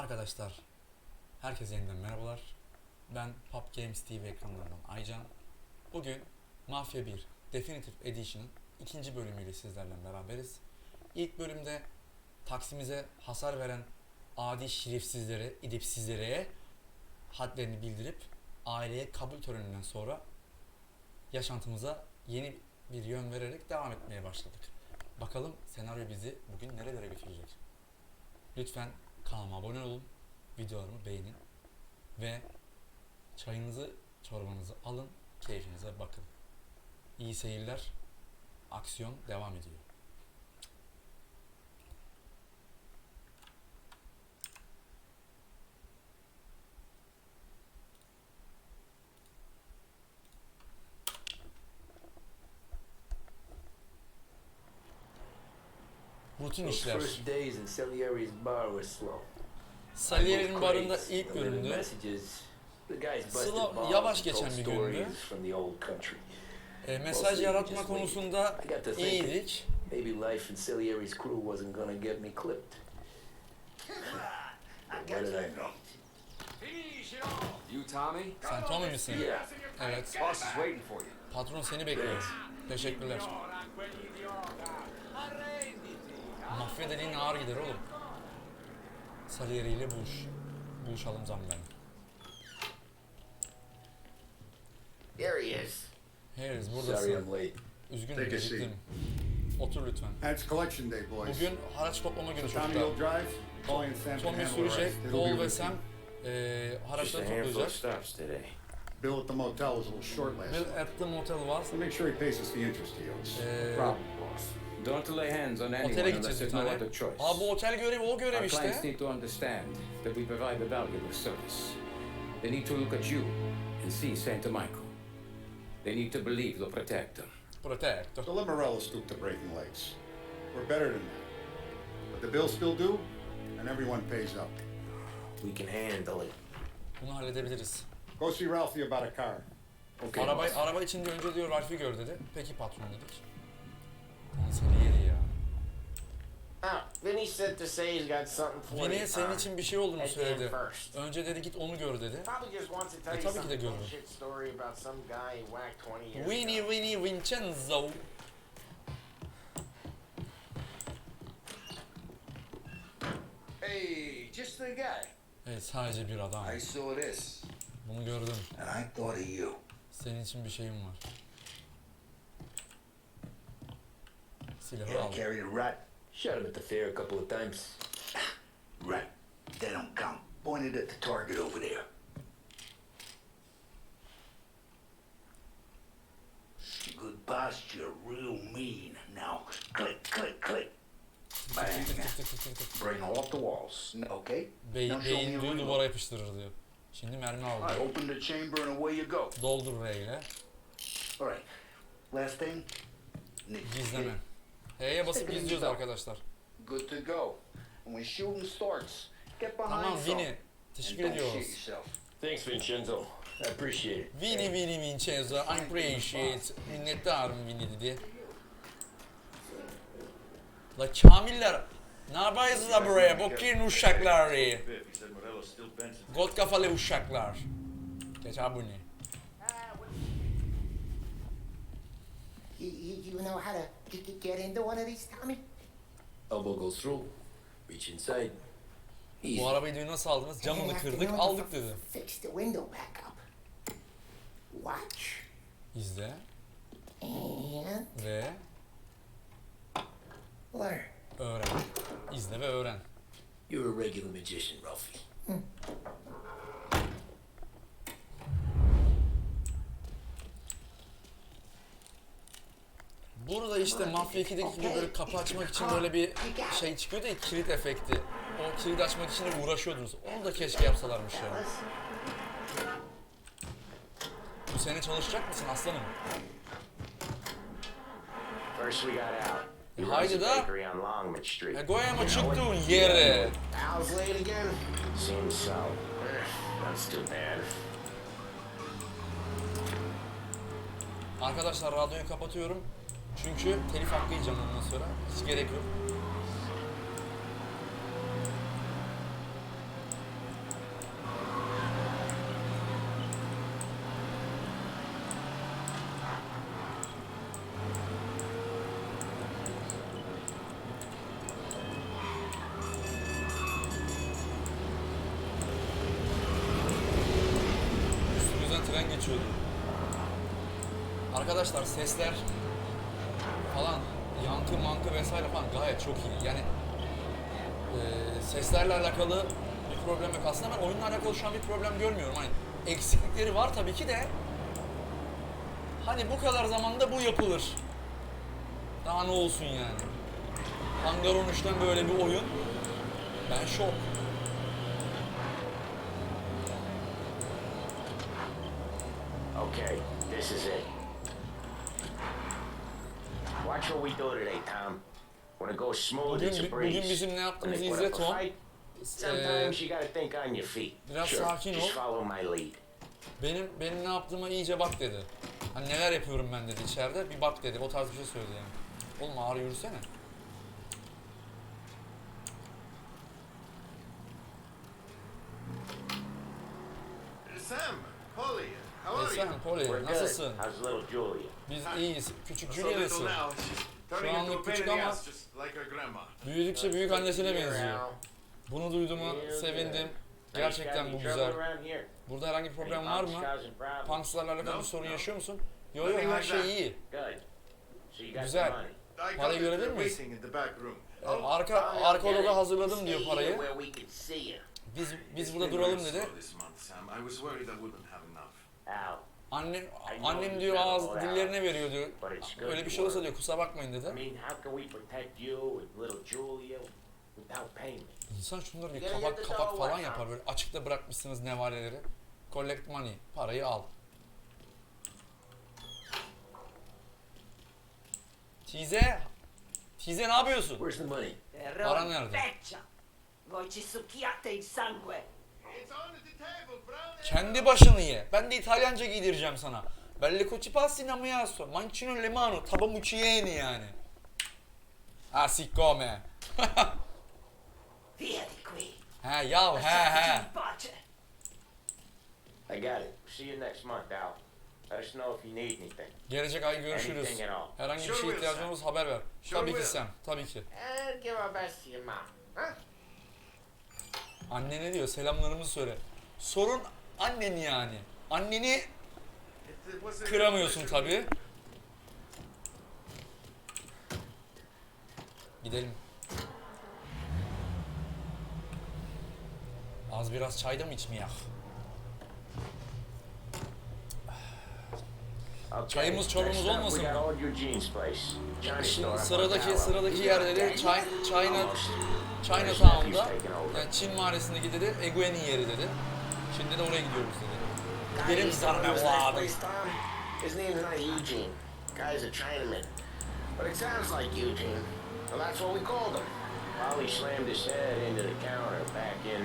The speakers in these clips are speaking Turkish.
Arkadaşlar, herkese yeniden merhabalar. Ben Pub Games TV ekranlarından Aycan. Bugün Mafia 1 Definitive Edition'ın ikinci bölümüyle sizlerle beraberiz. İlk bölümde taksimize hasar veren adi şerefsizlere, edepsizlere hadlerini bildirip aileye kabul töreninden sonra yaşantımıza yeni bir yön vererek devam etmeye başladık. Bakalım senaryo bizi bugün nerelere götürecek? Lütfen kanalıma abone olun, videolarımı beğenin ve çayınızı, çorbanızı alın, keyfinize bakın. İyi seyirler, aksiyon devam ediyor. Rutin işler. Salieri'nin barında ilk bölümdü. Yavaş geçen bir gündü. Mesaj yaratma konusunda iyiydik. Sen Tommy misin? Evet. Patron seni bekliyor. Teşekkürler. Mafya dediğin ağır gider oğlum. Salieri ile buluşalım zammben. Here he is. Harris, buradasın. Üzgünüm, geciktim. Otur lütfen. Bugün haraç toplama günü çocuklar. Tommy sürecek, Paul ve Sam haraçları toplayacak. Bill at the motel was a little short last night. Bill at the motel var. So make sure he pays us the interest he owes. Problem, boss. Don't lay hands on anyone Otele unless gideceğiz there's bir no tane. other choice. Bu otel görevi o görev Our clients işte. need to understand that we provide a valuable service. They need to look at you and see Saint Michael. They need to believe you'll protect them. Protector. So let Morello stoop to breaking legs. We're better than that. But the bills still due, and everyone pays up. We can handle it. Bunu halledebiliriz. Go see Ralphie about a car. Okay, boss. Araba içinde önce diyor Ralph'i gör dedi. Peki patron dedik. Salieri ya. Vinny said to say he's got something for you. Vinny senin için bir şey olduğunu At the söyledi. end first. Önce dedi git onu gör dedi. Probably just wants to tell you tabii ki de some görürüm. bullshit story about some guy he whacked 20 years ago. Vinny Vincenzo. Hey, just the guy. Evet, sadece bir adam. I saw this, Bunu gördüm. and I thought of you. Senin için bir şeyim var. Silahı Yeah, al. I carried a rat. Shot him at the fair a couple of times. Rat. They don't count. Pointed at the target over there. Good posture, real mean. Now, click, click, click. Bang. Bring all up the walls. Okay? Now show me Beyin a diyor reload. duvara yapıştırır diyor. Şimdi mermi I aldı. open the chamber and away you go. Doldur R ile. All right. Last thing. Nick. Gizleme. H'ye basıp gizliyoruz arkadaşlar. Good to go. And when shooting starts, get behind Tamam something. Vinny. Teşekkür And don't shit ediyoruz. yourself. Thanks, Vincenzo. I appreciate it. Vinny Vincenzo. I appreciate. Minnettarım Vinny dedi. La Kamiller. Ne yapıyorsunuz la buraya? Bakın uşakları. Got kafalı uşaklar. Geç abone. You know how to get into one of these, Tommy? Elbow goes through. Reach inside. Easy. Bu arabayı diyor nasıl aldınız? Camını kırdık aldık dedi. Fix the window back up. Watch. İzle And ve learn. öğren. İzle ve öğren. You're a regular magician, Ralphie. Burada işte Mafya 2'deki gibi böyle kapı açmak için böyle bir şey çıkıyordu ya, kilit efekti. O kilidi açmak için de uğraşıyordunuz. Onu da keşke yapsalarmış ya. Bu sene çalışacak mısın aslanım? First we got out. He runs Haydi a da. bakery on Longman Street. Goyama çıktığın yere. Al's late again? Seems so. That's too bad. Arkadaşlar radyoyu kapatıyorum. Çünkü telif hakkı yiyeceğim ondan sonra. Hiç gerek yok. içinden geçiyordu. Arkadaşlar sesler falan, yankı mankı vesaire falan gayet çok iyi. Yani seslerle alakalı bir problem yok. Aslında ben oyunla alakalı şu an bir problem görmüyorum. Hani eksiklikleri var tabii ki de. Hani bu kadar zamanda bu yapılır. Daha ne olsun yani. Hangar 13'ten böyle bir oyun. Ben şok. Okay, this is it. Watch what we do today, Tom. When it goes smooth, it's a breeze. Bugün bizim ne yaptığımızı When izle it- when Tom. a fight, sometimes you gotta think on your feet. Biraz Sure, sakin just ol. follow my lead. Benim ne yaptığıma iyice bak dedi. Hani neler yapıyorum ben dedi içeride. Bir bak dedi. O tarz bir şey söyledi yani. Oğlum ağır yürüsene. Sam, Polly, how are you? Efsane, Polly, We're good. nasılsın? How's little Julia? Biz iyiyiz. Küçük So Julia little nasıl? now, she's turning anlık into a pain küçük in the ama ass, just like her grandma. büyüdükçe büyük annesine benziyor. Now, Bunu sevindim. Gerçekten bu güzel. Burada herhangi bir problem var mı? Punks'larla alakalı bir sorun yaşıyor musun? Yok yok, her şey iyi. Güzel. I Parayı got it, görebilir they're miyiz? waiting in the back room. Arka odada hazırladım diyor parayı. Where we can see you. Biz burada duralım dedi. This month, Sam. I was worried I wouldn't have enough. Al. Annem diyor ağız dillerine veriyor diyor. Öyle bir şey olursa diyor kusura bakmayın I dedi. mean, how can we protect you and little Julia without payment? İnsan şunları bir kapak falan yapar böyle açıkta bırakmışsınız nevaleleri. Collect money, parayı al. Tize ne yapıyorsun? Where's the money? Para nerede? Voi ci succhiate il sangue. It's on the table, Brownie. Kendi başını ye. Ben de İtalyanca giydireceğim sana. Belle coci passi in ammiasso, mancino le mano, tabamucci yeni yani. Ah siccome. Via di qui. He yav he. In pace. I got it. See you next month, Al. Let us know if you need anything. Gelecek ay görüşürüz. Anything at all. Herhangi bir Sure şeye will, ihtiyacın Sam. olursa haber ver. Sure Tabii ki will. Sam, tabii ki. And give our best to your mom. Huh? Anne ne diyor? Selamlarımızı söyle. Sorun annen yani. Anneni It was a kıramıyorsun pleasure. tabii. Gidelim. Az biraz çay da mı içmeyek? Okay. Çayımız, çorbamız Next up, olmasın we got mı? old Eugene's place. China store up on Sıradaki Tower. yerleri Chinatown'da, Nephew's taking over. yani Çin mahallesindeki dedi, Eguen'in yeri dedi. Şimdi de oraya gidiyoruz dedi. Guy Gidelim used to own sana this bu nice abi. place, Tom. His name's not Eugene. Guy's a Chinaman. But it sounds like Eugene. Well, that's what we called him. While he slammed his head into the counter back in,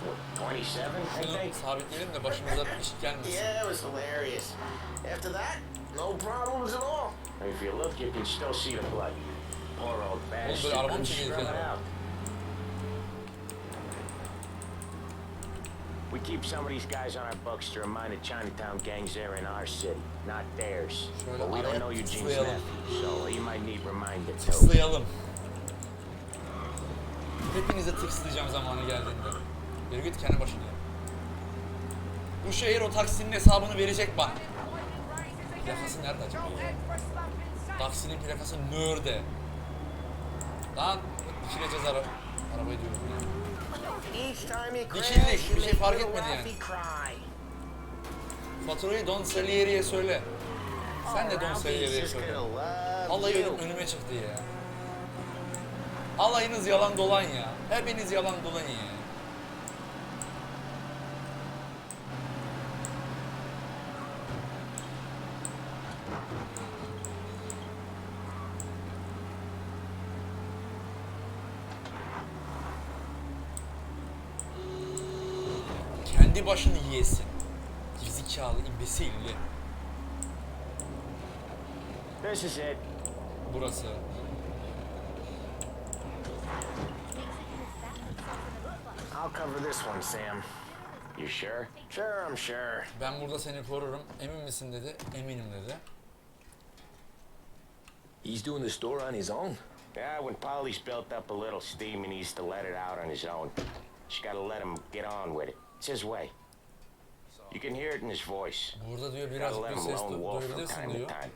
what, 27, I Şunu think? sabitleyelim de başımıza bir iş gelmesin. Yeah, it was hilarious. After that, no problems at all. If you look, you can still see the blood. Poor old bastard. araba mı couldn't çekildi scrub it kenara? out. We keep some of these guys on our books to remind the Chinatown gangs they're in our city, not theirs. Şöyle But we don't araya know Eugene's tıklayalım. nephew, so you might need reminded too. Tıkslayalım. Hepinize tıkslayacağım zamanı geldiğinde. Yürü git kendi başına. Bu şehir o taksinin hesabını verecek bana. Plakası nerede acaba? Taksinin plakası nerede? Lan dikileceğiz arabayı diyorum ya. Each time you Dikildik, crash, bir you şey make fark little etmedi yani. Ralphie cry. Faturayı Don Salieri'ye söyle. Sen de Don Ralphie's Salieri'ye just söyle. gonna love Alayı you. önüme çıktı ya. Alayınız yalan dolan ya. Hepiniz yalan dolan ya. Kendi başını yiyesin. Gerizekalı, imbesilli. This is it. Burası. I'll cover this one, Sam. You sure? Sure, I'm sure. Ben burada seni korurum. Emin misin dedi. Eminim dedi. He's doing the store on his own? Yeah, when Polly's built up a little steam, he needs to let it out on his own. Just gotta let him get on with it. It's his way. You can hear it in his voice. Burada diyor Gotta birazcık let bir him ses lone wolf from duyabilirsin time to diyor. time.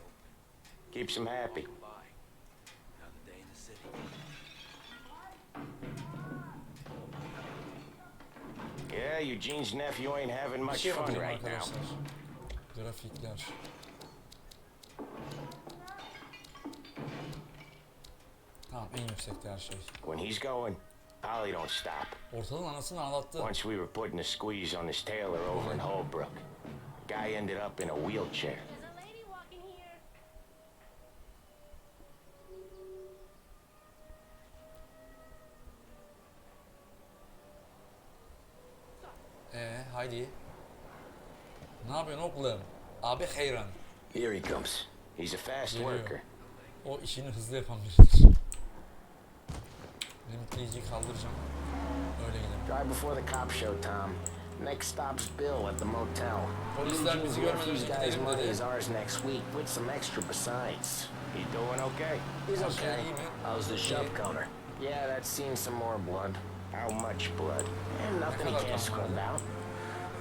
Keeps him happy. Yeah, Eugene's nephew ain't having Bir much şey fun bakıyorum right now. arkadaşlar. Grafikler. Tamam, en yüksekte her şey. When he's going, Polly don't stop. Ortalığın anasını ağlattı. Once we were putting a squeeze on this tailor over in Holbrook. Guy ended up in a wheelchair. There's a lady walking here. Haydi. Ne yapıyorsun oğlum? Abi hayran. Here he comes. He's a fast Geliyor. worker. O işini hızlı yapan biridir. Limitleyiciyi kaldıracağım. Öyle gidelim. Drive before the cop show, Tom. Next stop's Bill at the motel. Polisler bizi görmeden These önce guys' gidelim money dedi. is ours next week with some extra besides. He doing okay? He's Her şey okay. iyi mi? How's the shop counter? Yeah, that's seen some more blood. How much blood? And nothing he can't scrub out.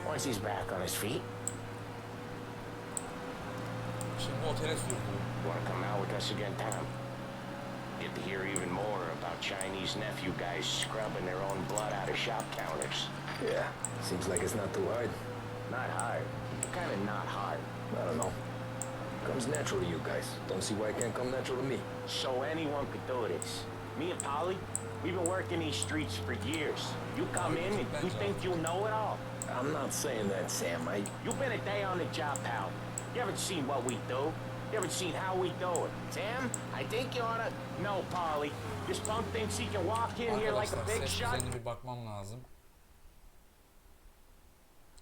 Once he's back on his feet, Şimdi otele sürdü. wanna come out with us again, Tom? Get to hear even more about Chinese nephew guys scrubbing their own blood out of shop counters. Yeah, seems like it's not too hard. Not hard. Kinda not hard. I don't know. Comes natural to you guys. Don't see why it can't come natural to me. So anyone could do this. Me and Polly, we've been working these streets for years. You come in and you think you know it all. I'm not saying that, Sam. You've been a day on the job, pal. You haven't seen what we do. You haven't seen how we do it. Sam, I think you oughta... No, Polly. This punk thinks he can walk in here like a Arkadaşlar big ses shot. düzenine bir bakmam lazım.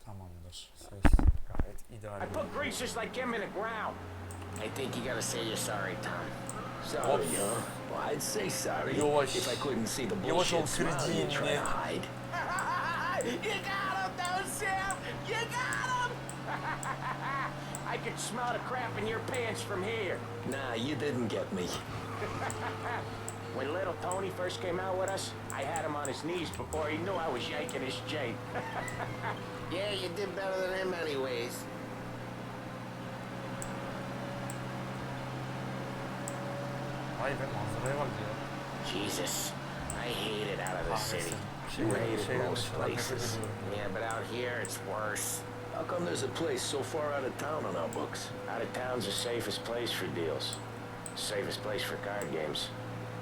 Tamamdır. Ses gayet ideal. I put greasers like him in the ground. I think you gotta say you're sorry, Tom. Sorry, huh? Well, I'd say sorry Yavaş. if I couldn't see the Yavaş ol, bullshit smile kırıcı you try yine. to hide. You got him, though, Sam! You got him! I could smell the crap in your pants from here. Nah, you didn't get me. When little Tony first came out with us, I had him on his knees before he knew I was yanking his chain. Yeah, you did better than him anyways. Vay be, manzaraya bak ya. Jesus, I hate it out of the city. Şeyden Most dışarıdan nefret places. ediyorum. Yeah, but out here it's worse. How come there's a place so far out of town on our books? Out of town's the safest place for deals. Safest place for card games.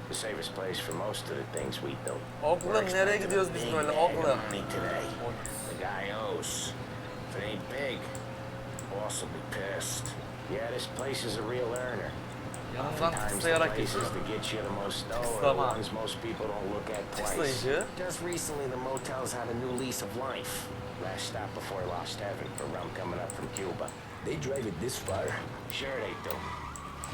The safest place for most of the things we do. Oğlum nereye gidiyoruz biz böyle oğlum? Money today. The guy owes. If it ain't big, boss will be pissed. Yeah, this place is a real earner. Yanımdan Sometimes the tıslayarak places geçiyor. that get you the most dough are the Tıslama. ones most people don't look at twice. Tıslayıcı. Just recently, the motels had a new lease of life. Last stop before Lost Heaven for rum coming up from Cuba. They drive it this far. Sure they do.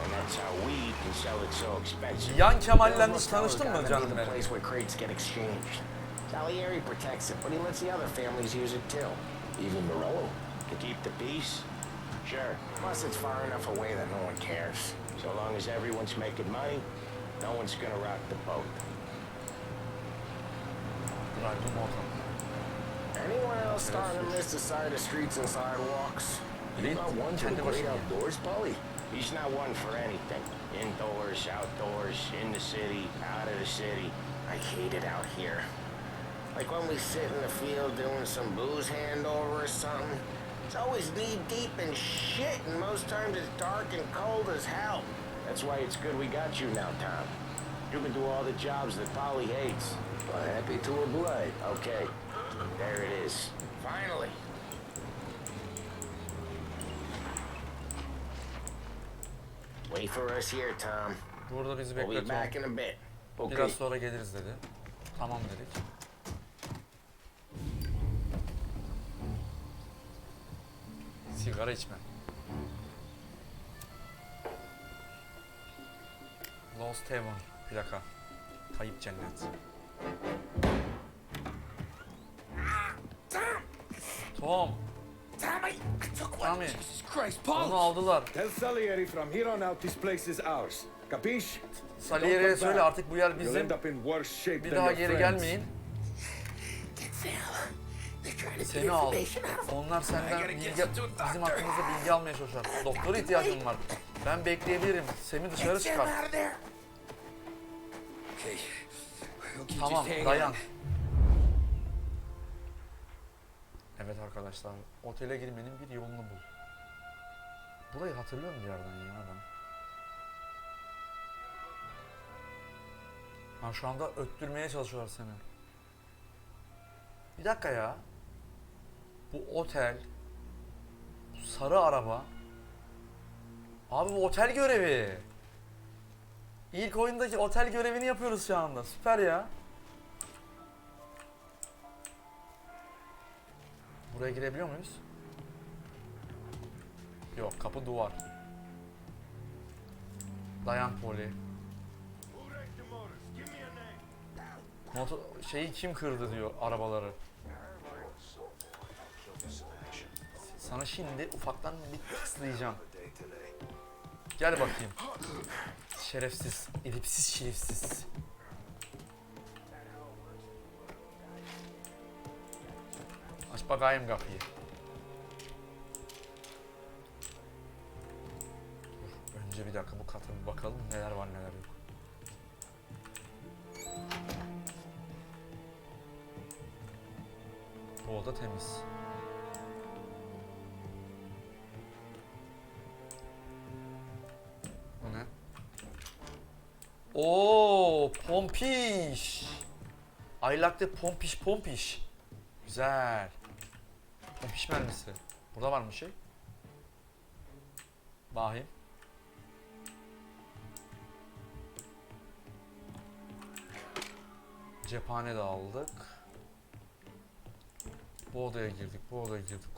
And that's how we can sell it so expensive. Yan Kemal'le Those hiç tanıştın mı motels canım gotta be the benim? place where crates get exchanged. Salieri protects it, but he lets the other families use it too. Even Morello. To keep the peace? Sure. Plus, it's far enough away that no one cares. So long as everyone's making money, no one's gonna rock the boat. Drive'ım ortam. Anyone else starting to miss the side of streets and sidewalks? You not one for the great outdoors, Polly? He's not one for anything. Indoors, outdoors, in the city, out of the city. I hate it out here. Like when we sit in the field doing some booze handover or something. It's always knee deep in shit, and most times it's dark and cold as hell. That's why it's good we got you now, Tom. You can do all the jobs that Polly hates. Well, happy to oblige. Okay, there it is. Finally. Wait for us here, Tom. Burada bizi We'll be back bekletiyor. in a bit. Okay. Biraz sonra geliriz dedi. Tamam dedik. Sigara içme. Lost Heaven plaka. Kayıp cennet. Tom. Tommy. Christ, Onu aldılar. Tell Salieri from here on out this place is ours. Capiche? Salieri'ye söyle artık bu yer You'll bizim. end up in worse shape Bir than daha your geri friends. gelmeyin. Seni al. Onlar senden bizim hakkımızda bilgi almaya çalışıyor. Doktora ihtiyacım var. Ben bekleyebilirim. Sem'i dışarı çıkar. Tamam, dayan. Evet arkadaşlar, otele girmenin bir yolunu bul. Burayı hatırlıyorum bir yerden ya ben. Ha, şu anda öttürmeye çalışıyorlar seni. Bir dakika ya. Bu otel, bu sarı araba. Abi bu otel görevi. İlk oyundaki otel görevini yapıyoruz şu anda. Süper ya. Buraya girebiliyor muyuz? Yok, kapı duvar. Dayan Poli. Şeyi kim kırdı diyor arabaları. Sana şimdi ufaktan bir tıkslayacağım. Gel bakayım. Şerefsiz, edipsiz şerefsiz. Aç bakayım kapıyı. Dur, önce bir dakika bu kata bir bakalım neler var neler yok. Bu oda temiz. Bu ne? Oo, pompiş. I like the pompiş. Güzel. Pompiş mermisi. Burada var mı şey? Bakayım. Cephane de aldık. Bu odaya girdik,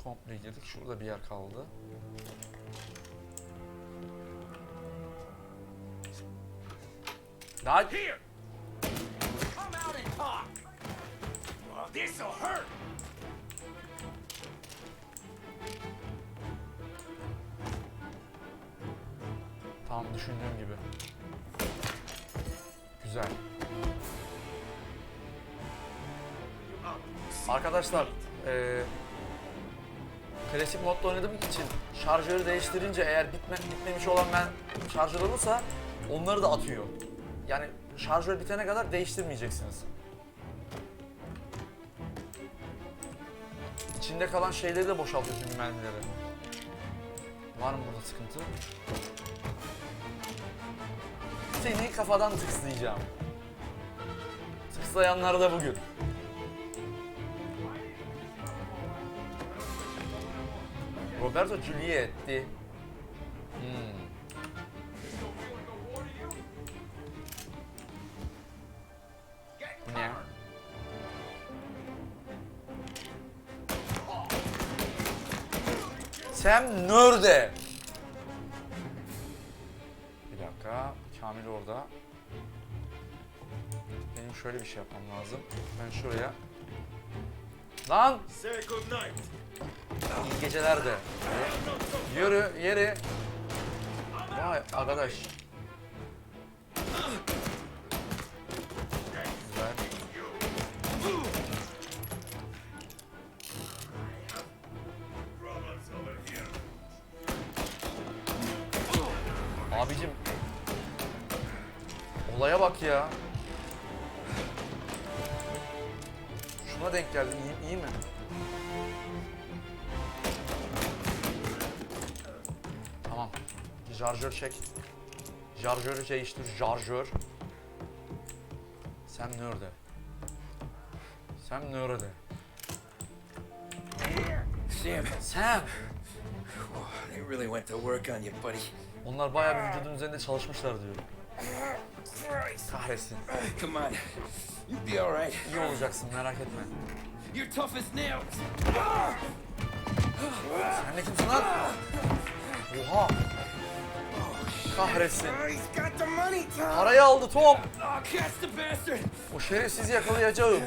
komple girdik. Şurada bir yer kaldı. Lan! Here! Come out and talk! Well, this'll hurt! Tam düşündüğüm gibi. Güzel. Arkadaşlar, klasik modda oynadığım için şarjörü değiştirince eğer bitmemiş olan şarjör olursa onları da atıyor. Yani şarjör bitene kadar değiştirmeyeceksiniz. İçinde kalan şeyleri de boşaltıyor çünkü mermileri. Var mı burada sıkıntı? Seni kafadan tıkslayacağım. Tıklayanlar da bugün. Roberto Giulietti. Bu ne? Sen nerede? Bir dakika, Kamil orada. Benim şöyle bir şey yapmam lazım. Ben şuraya... Lan! İyi geceler de. Yürü, yeri. Vay arkadaş. Güzel. Abicim. Olaya bak ya. Şuna denk geldim. İyi mi? Tamam. Şarjör çek. Şarjörü değiştir. Şarjör. Sen nerede? Sen nerede? Sam. They really went to work on you, buddy. Onlar bayağı bir vücudun üzerinde çalışmışlar diyor. Kahretsin. Come on. You'll be all right. İyi olacaksın, merak etme. You're tough as nails. Sen de kimsin lan? Oha! Kahretsin. He's got the money, Tom. Parayı aldı Tom. Oh, catch the bastard. O şerefsizi yakalayacağım.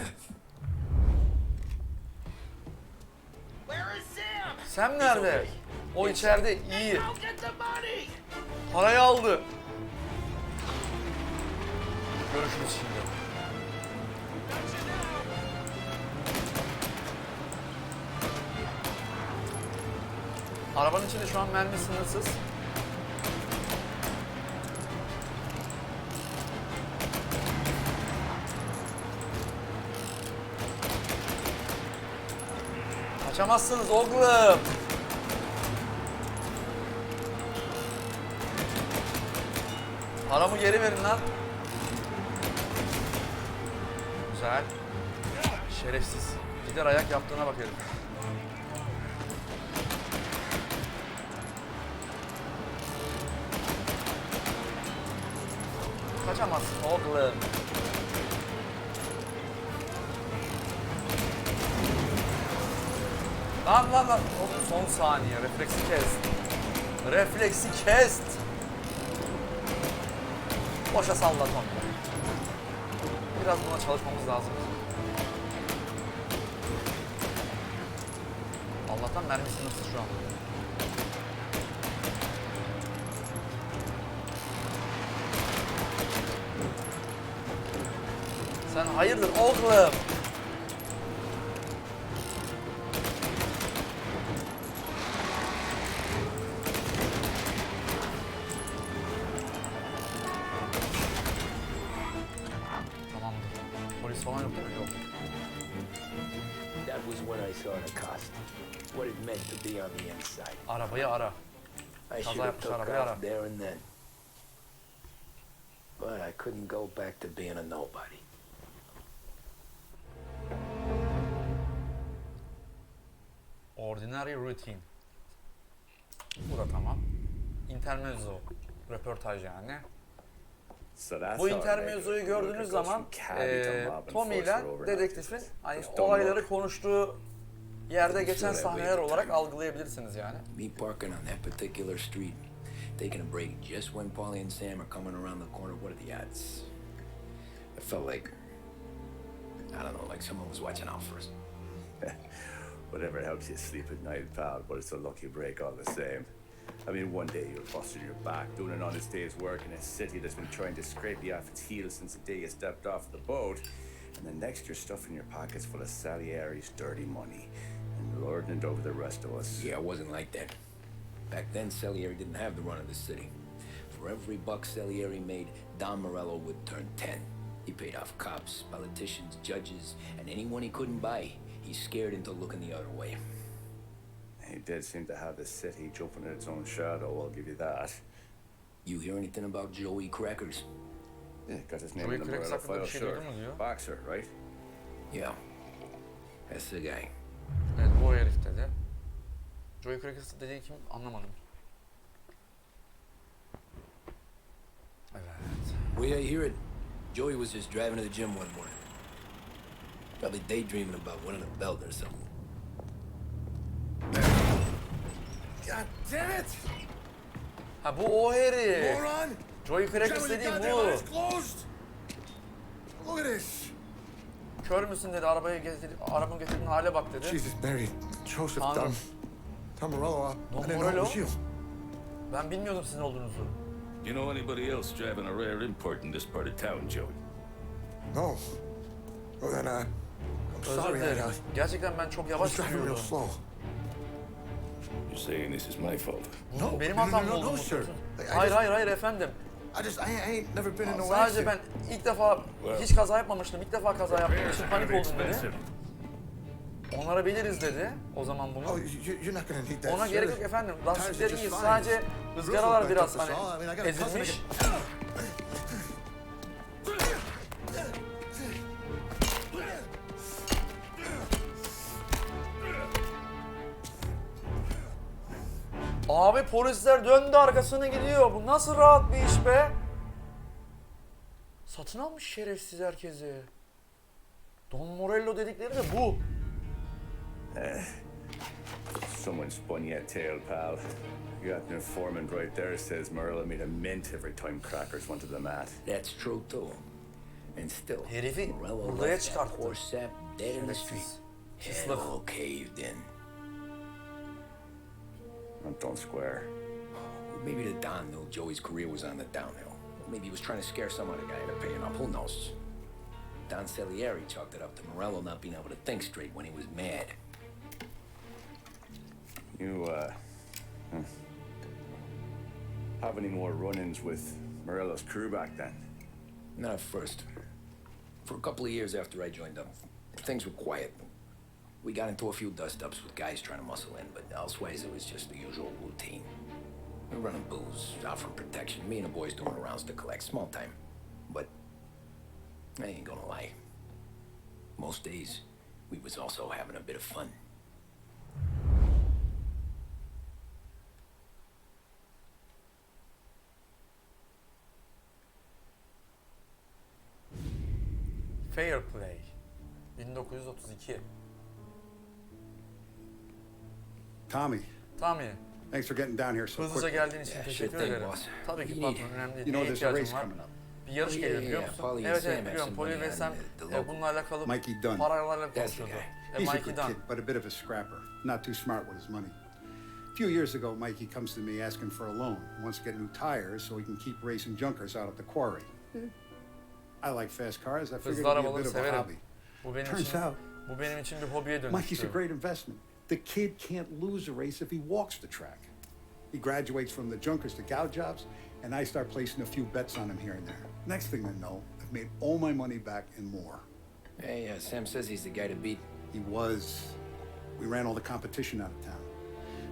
Where is Sam? Sam nerede? O içeride, iyi. Go get the money! Parayı aldı. Görüşürüz şimdi. Arabanın içinde şu an mermi sınırsız. Kaçamazsınız oğlum. Paramı geri verin lan. Güzel. Şerefsiz. Gider ayak yaptığına bak herif. Kaçamazsın oğlum. Lan. Oğlum son saniye. Refleksi kes. Boşa salladım onu. Biraz buna çalışmamız lazım. Allah'tan mermi sınırsız şu an. Sen hayırdır oğlum? Polis falan yok değil mi? Yok. That was when I saw the cost. What it meant to be on the inside. Arabayı ara. I Kaza should have yapmış took arabayı ara. off there and then. But I couldn't go back to being a nobody. Ordinary routine. Bu da tamam. Intermezzo. Röportaj yani. Bu intermezzoyu gördüğünüz zaman Tommy ile dedektifin hani olayları konuştuğu yerde geçen sahneler olarak algılayabilirsiniz yani. Me parking on that particular street, taking a break just when Paulie and Sam are coming around the corner. What are the odds? I felt like, I don't know, like someone was watching out for us. Whatever helps you sleep at night, pal, but it's a lucky break all the same. I mean, one day you're busting your back, doing an honest day's work in a city that's been trying to scrape you off its heels since the day you stepped off the boat, and then next you're stuffing your pockets full of Salieri's dirty money and lording it over the rest of us. Yeah, it wasn't like that. Back then, Salieri didn't have the run of the city. For every buck Salieri made, Don Morello would turn 10. He paid off cops, politicians, judges, and anyone he couldn't buy, he scared into looking the other way. He did seem to have the city jumping in its own shadow, I'll give you that. You hear anything about Joey Crackers? Yeah, got his name Joey in the Crackers Morello hakkında file, bir şey sure. duydun mu diyor. Boxer, right? Yeah, that's the guy. Evet, bu herif dedi. Joey Crackers dediği kim anlamadım. Evet. Way I hear it, Joey was just driving to the gym one morning. Probably daydreaming about winning a belt or something. God damn it! Ha bu o herif. Moron! Joey Crackers dediği bu. Look at this! Kör müsün dedi, arabamı getirdiğin hale bak dedi. Jesus, Mary, Joseph, Tanrım. Tom Morello, Don I didn't know it was Morello? you. Ben bilmiyordum sizin olduğunuzu. You know anybody else driving a rare import in this part of town, Joey? No. Well then, I'm Özür sorry, dilerim. I Gerçekten ben çok was yavaş driving real sürüyordum. slow. You're saying this is my fault? No, Benim no, hatam mı no, oldu? no, mu sir. diyorsun? I Hayır just- hayır efendim. I ain't never been in no Sadece accident. ben ilk defa hiç kaza yapmamıştım. İlk defa kaza yaptığım için panik oldum dedi. Onlara biliriz dedi o zaman bunu. Oh, you're not gonna need that, Ona sir. gerek yok efendim. Tires Lastikler are just iyi. fine. Sadece Roof ızgaralar was biraz backed up, hani that's all. I mean, I got a cousin ezilmiş. Abi polisler döndü arkasına gidiyor. Bu nasıl rahat bir iş be? Satın almış şerefsiz herkesi. Don Morello dedikleri de bu. Someone spun you a tale, pal. You got an informant right there says Morello made a mint every time Crackers went to the mat. That's true too. And still, Herifi Morello buraya left that çıkarttı. poor sap dead in the street. Şerefsiz. It Pislik. all caved in. Don't square. Maybe the Don knew Joey's career was on the downhill. Maybe he was trying to scare some other guy into paying up. Who knows? Don Salieri chalked it up to Morello not being able to think straight when he was mad. Have any more run-ins with Morello's crew back then? Not at first. For a couple of years after I joined up, things were quiet. We got into a few dust-ups with guys trying to muscle in, but elsewise it was just the usual routine. We were running booze, out from protection, me and the boys doing rounds to collect, small time. But I ain't gonna lie. Most days, we was also having a bit of fun. Fair Play 1932. Tommy, Tommy, thanks for getting down here so hızlıca quickly. geldiğin için Yeah, teşekkür sure thing, ederim. boss. Tabii ki You need- patron, önemli değil. You know Neye there's a race ihtiyacım var? coming up. Bir yarış Oh, geliyor yeah, biliyor yeah, musun? Polly and Evet Sam evet have biliyorum. some Polly money ve on Sam the local. bununla alakalı Mikey Dunn. paralarla That's the konuşuyordu. guy. He's a Mikey good Dunn. kid, but a bit of a scrapper. Not too smart with his money. A few years ago, Mikey comes to me asking for a loan. He wants to get new tires so he can keep racing junkers out at the quarry. I like fast cars. I figured Hızlı it'd be a arabaları bit of a severim. hobby. Bu benim Turns için out, bu benim için bir hobiye Mikey's a dönüştü. great investment. The kid can't lose a race if he walks the track. He graduates from the junkers to gal jobs, and I start placing a few bets on him here and there. Next thing I know, I've made all my money back and more. Hey, Sam says he's the guy to beat. He was. We ran all the competition out of town.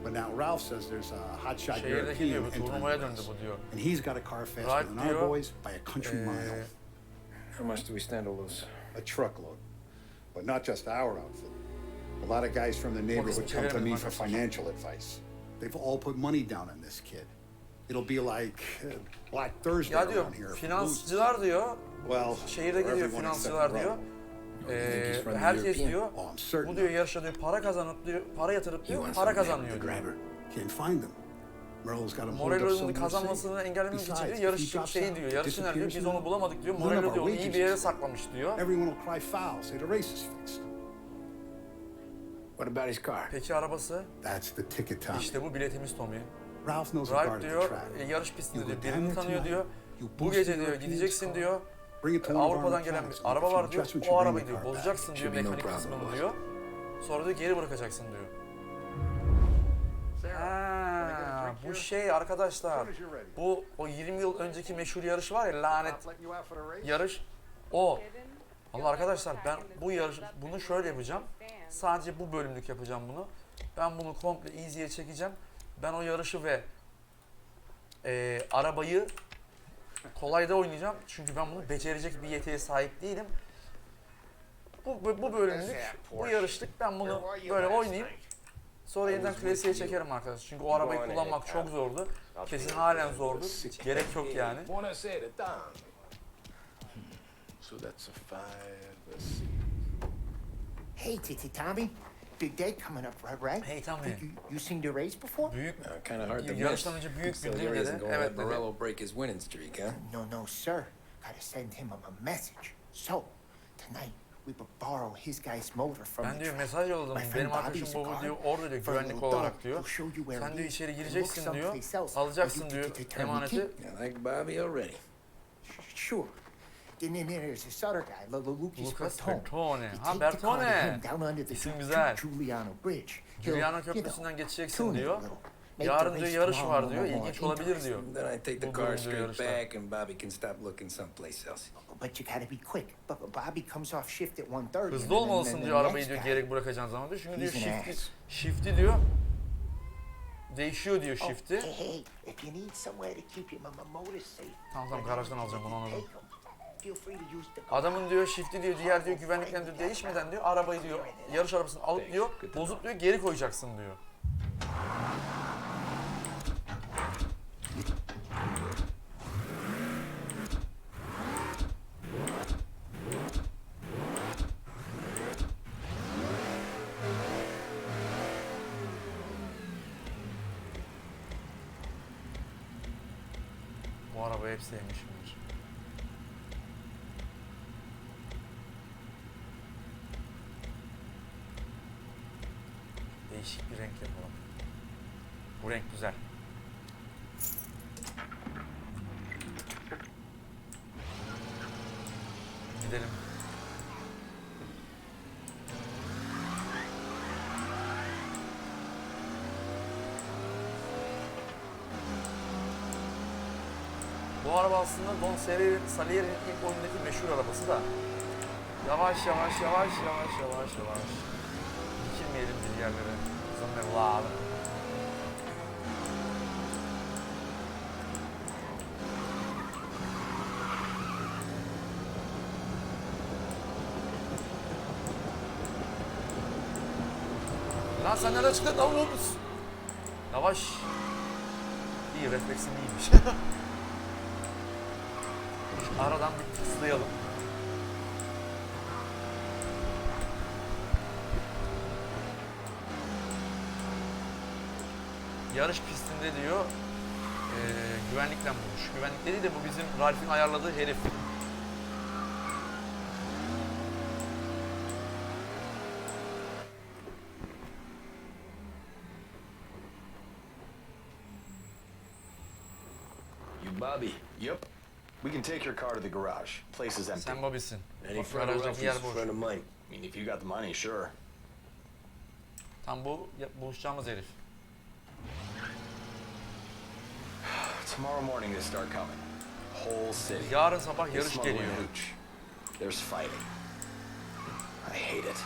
But now Ralph says there's a hotshot Şehirdeki European diyor bu entering turnuvaya the döndü race. bu diyor. And he's got a car faster Right than our diyor. boys by a country mile. How much do we stand to lose? A truckload. But not just our outfit. A lot of guys from the neighborhood come to me for financial advice. They've all put money down on this kid. It'll be like Black Thursday Ya diyor around here. if he finansçılar diyor, Well, şehirde gidiyor everyone finansçılar except diyor. he's from the Herkes European? diyor, Oh, I'm certain. bu diyor yarışa diyor para kazanıp diyor, para yatırıp You diyor, want para some man with kazanıyor the diyor. grabber? Can't find them. Morello's got him holed up Morello'nun somewhere kazanmasını safe. engellemek için Besides, diyor, if yarış he drops şey out, diyor, yarışı nerede diyor, biz disappears, onu bulamadık diyor. none of Morello our diyor, onu iyi wages bir yere is- saklamış diyor. Everyone will cry foul, say the race is fixed. What about his car? Peki arabası? That's the ticket, Tommy. İşte bu biletimiz Tommy. Ralph knows a Right guard at the diyor, track. yarış pistinde You diyor, go down birini there tanıyor tonight, diyor. you Bu boost gece the diyor, European's gideceksin car, diyor. bring it to one of our Avrupa'dan gelen mechanics, bir and araba if you var diyor, adjustment, o you bring arabayı the diyor, car back. bozacaksın diyor, Should be no mekanik problem, kısmını boss. diyor. Sonra diyor geri bırakacaksın diyor. Ha, bu şey arkadaşlar, bu o 20 yıl önceki meşhur yarış var ya, lanet yarış, o. Allah arkadaşlar ben bu yarış, bunu şöyle yapacağım, sadece bu bölümlük yapacağım bunu. Ben bunu komple easy'ye çekeceğim. Ben o yarışı ve arabayı kolayda oynayacağım. Çünkü ben bunu becerecek bir yetiye sahip değilim. Bu bölümlük, bu yarışlık ben bunu böyle oynayayım. Sonra yeniden klasiğe çekerim arkadaşlar. Çünkü o arabayı kullanmak çok zordu. Kesin halen zordur. Hiç gerek yok yani. So that's a 5, let's see. Hey, Tommy. Big day coming up, right? Hey Tommy. You seen the race before? Büyük Kind of hard to miss. yarıştan önce büyük So bir Yuri değil isn't dedi. gonna Evet let dedi. Morello break his winning streak, huh? No, sir. Gotta send him a message. So, tonight we will borrow his guy's motor from Ben the diyor track. mesaj yolladım. My Benim friend arkadaşım Bobby's bu car. diyor orada diyor For a güvenlik little olarak dog, diyor. he'll show you where Sen it diyor is. içeri Look gireceksin diyor. someplace else. Alacaksın Or diyor you turn emaneti. key. I like Bobby already. Sure. Then there's this other guy, Lucas Bertone. Bertone. You Ha take the car to Bertone. him down under the İsim güzel. Giuliano Bridge. Giuliano He'll, Köprüsü'nden geçeceksin tune it a diyor. little. Make the Yarın diyor race yarış tomorrow var diyor. a little more İlginç olabilir diyor. Then I take the Bu car bölümde straight yarışlar. back and Bobby can stop looking someplace else. But you gotta be quick. But Bobby comes off shift at 1:30. Hızlı olmalısın diyor arabayı diyor gerek bırakacağın zaman diyor. Çünkü diyor He's an ass. shift'i diyor. Değişiyor diyor Oh, shift'i. hey, if you need somewhere to keep your motor safe. Tamam garajdan alacağım bunu anladım. Take 'em. Feel free to use the car. Adamın diyor shift'i diyor diğer diyor güvenlikten diyor değişmeden diyor arabayı diyor yarış arabasını alıp diyor bozup diyor geri koyacaksın diyor. Bu arabayı hep sevmişimdir. Değişik bir renk yapalım. Bu renk güzel. Gidelim. Bu araba aslında Don Salier'in ilk oyundaki meşhur arabası da. Yavaş yavaş yavaş yavaş yavaş yavaş. Dikilmeyelim bir yerlere. Zannedildim. Lan sen nereden çıktın? Davulumuz. Yavaş. İyi, refleksim iyiymiş. Aradan bir tıkslayalım. Yarış pistinde diyor, güvenlikle bulmuş. Güvenlik dedi de bu bizim Ralph'in ayarladığı herif. Bobby. Yep. We can take your car to the garage. Place is empty. Sen Bobby'sin. Any Bak, friend of garajdaki yer Ralphie's boş. friend of mine. I mean, if you got the money, sure. Tam bu buluşacağımız herif. Tomorrow morning they start coming. Whole city. Yarın sabah They yarış smuggle in geliyor. hooch. There's fighting. I hate it.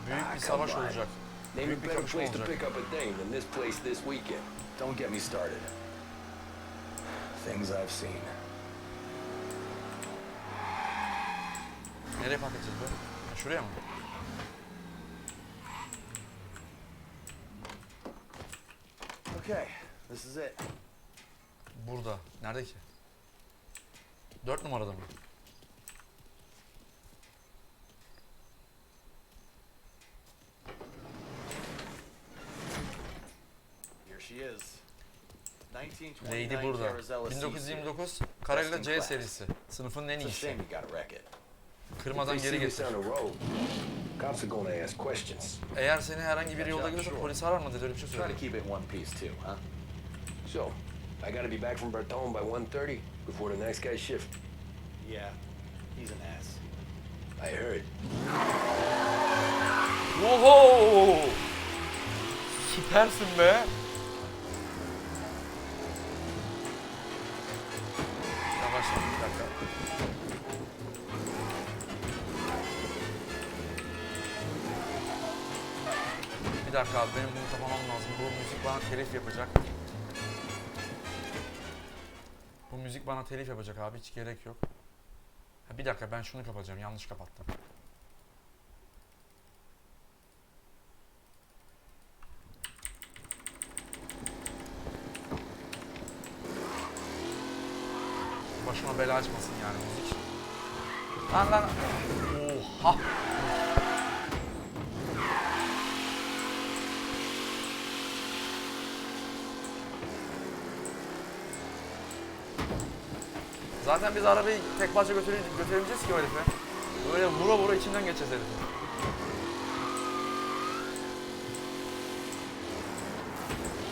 Büyük bir come savaş on. olacak. Name a Büyük bir better kapışma place to olacak. pick up a dame than this place this weekend. Don't get me started. Things I've seen. Nereye park edeceğiz be? Şuraya mı? Okay, this is it. Burada. Nerede ki? 4 numarada mı? Here she is. Lady burada. 1929 Karayla C serisi. Sınıfın en It's a iyisi. shame you gotta wreck it. Kırmadan geri getir. Cops are gonna ask questions. Eğer seni herhangi bir yolda görürse polis arar mı dedi, öyle bir şey Try to söyledi. keep it in one piece too, huh? So, I gotta be back from Bertone by 1:30 before the next guy's shift. Yeah, he's an ass. I heard. Oho! Süpersin be. Yavaş yavaş bir dakika. Bir dakika abi, benim bunu kapamam lazım. Bu müzik bana telif yapacak. Bu müzik bana telif yapacak abi, hiç gerek yok. Ha, bir dakika, ben şunu kapatacağım, yanlış kapattım. Başıma bela açmasın yani müzik. Lan lan. Oha. Zaten biz arabayı tek parça götürebileceğiz ki o herife. Böyle vura vura içinden geçeceğiz herife.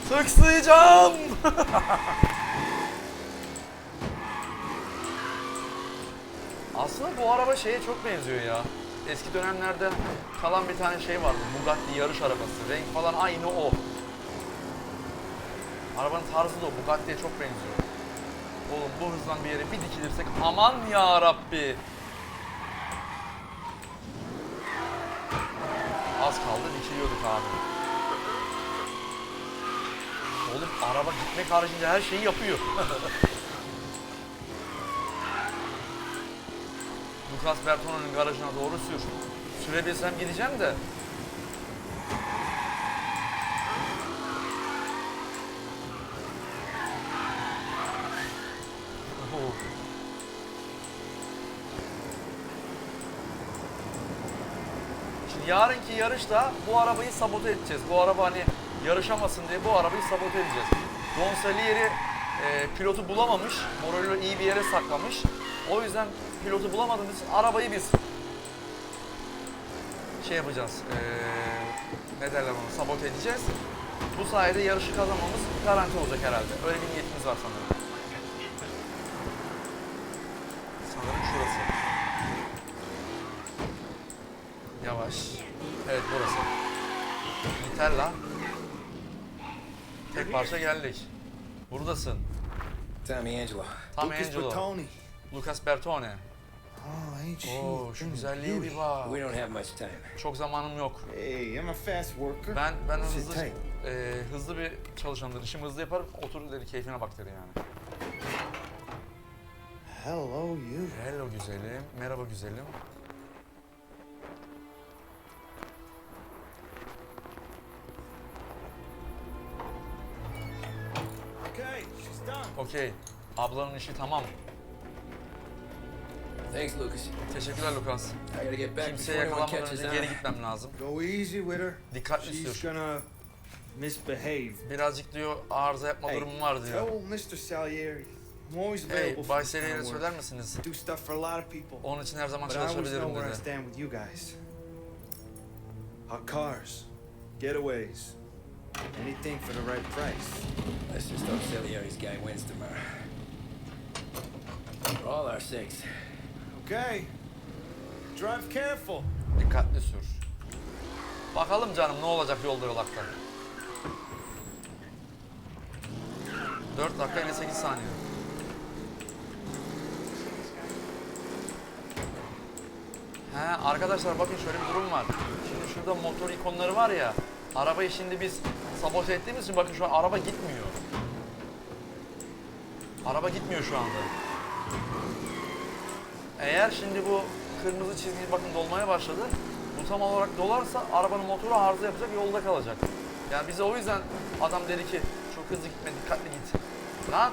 Tıkslayacağım. Aslında bu araba şeye çok benziyor ya. Eski dönemlerde kalan bir tane şey vardı. Bugatti yarış arabası. Renk falan aynı o. Arabanın tarzı da o. Bugatti'ye çok benziyor. Oğlum bu hızdan bir yere bir dikilirsek aman ya Rabbi. Az kaldı dikiliyorduk abi. Oğlum araba gitmek haricinde her şeyi yapıyor. Lucas Bertona'nın garajına doğru sür. Sürebilsem gideceğim de. Şimdi yarınki yarışta bu arabayı sabote edeceğiz. Bu araba hani yarışamasın diye bu arabayı sabote edeceğiz. Don Salieri pilotu bulamamış. Morello iyi bir yere saklamış. O yüzden pilotu bulamadığımız için arabayı biz şey yapacağız. Ne derler onu, sabote edeceğiz. Bu sayede yarışı kazanmamız garanti olacak herhalde. Öyle bir niyetimiz var sanırım. Sanırım şurası. Yavaş. Evet burası. Yeter lan. Tek parça geldik. Buradasın. Tommy Angelo. Tommy Lucas Angelo. Bertoni. Lucas Bertone. Oh, ain't she? Oo, şu güzelliğe bir bak. We don't have much time. Çok zamanım yok. Hey, I'm a fast worker. Ben Sit hızlı tight. hızlı bir çalışandır. İşimi hızlı yaparım. Otur dedi, keyfine bak dedi yani. Hello, you. Hello güzelim. Merhaba güzelim. Okay, she's done. Okey. Ablanın işi tamam. Thanks, Lucas. Teşekkürler Lucas. I gotta get back Kimseye before anyone yakalanmadan catches önce geri on. gitmem lazım. Go easy with her. Dikkatli She's istiyor. gonna misbehave. Birazcık diyor arıza yapma durumum var diyor. Tell Mr. Salieri. I'm always available Hey, for Bay this kind Seri'ye of work. söyler misiniz? Do stuff for a lot of people. Onun için her zaman But I always know çalışabilirim where I dedi. stand with you guys. Hot cars, getaways, anything for the right price. Let's just hope Salieri's guy wins tomorrow. For all our sakes. Okay. Drive careful. Dikkatli sür. Bakalım canım ne olacak yolda yolakta. 4 dakika 58 saniye. Arkadaşlar bakın şöyle bir durum var. Şimdi şurada motor ikonları var ya. Arabayı şimdi biz sabote ettiğimiz için bakın şu an araba gitmiyor. Araba gitmiyor şu anda. Eğer şimdi bu kırmızı çizgi bakın dolmaya başladı. Bu tam olarak dolarsa arabanın motoru arıza yapacak, yolda kalacak. Yani bize o yüzden adam dedi ki çok hızlı gitme, dikkatli git. Lan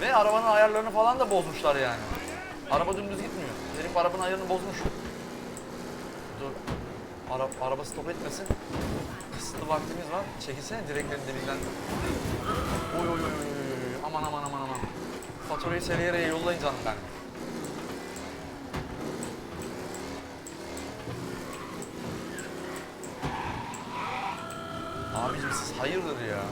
ve arabanın ayarlarını falan da bozmuşlar yani. Araba dümdüz gitmiyor. Herif arabanın ayarını bozmuş. Dur. Araba stop etmesin. Kısıtlı vaktimiz var. Çekilsene direklerin dibinden. Oy oy oy oy. Aman aman aman aman. Faturayı Salier'e yollayın canım ben. Abicim siz hayırdır ya?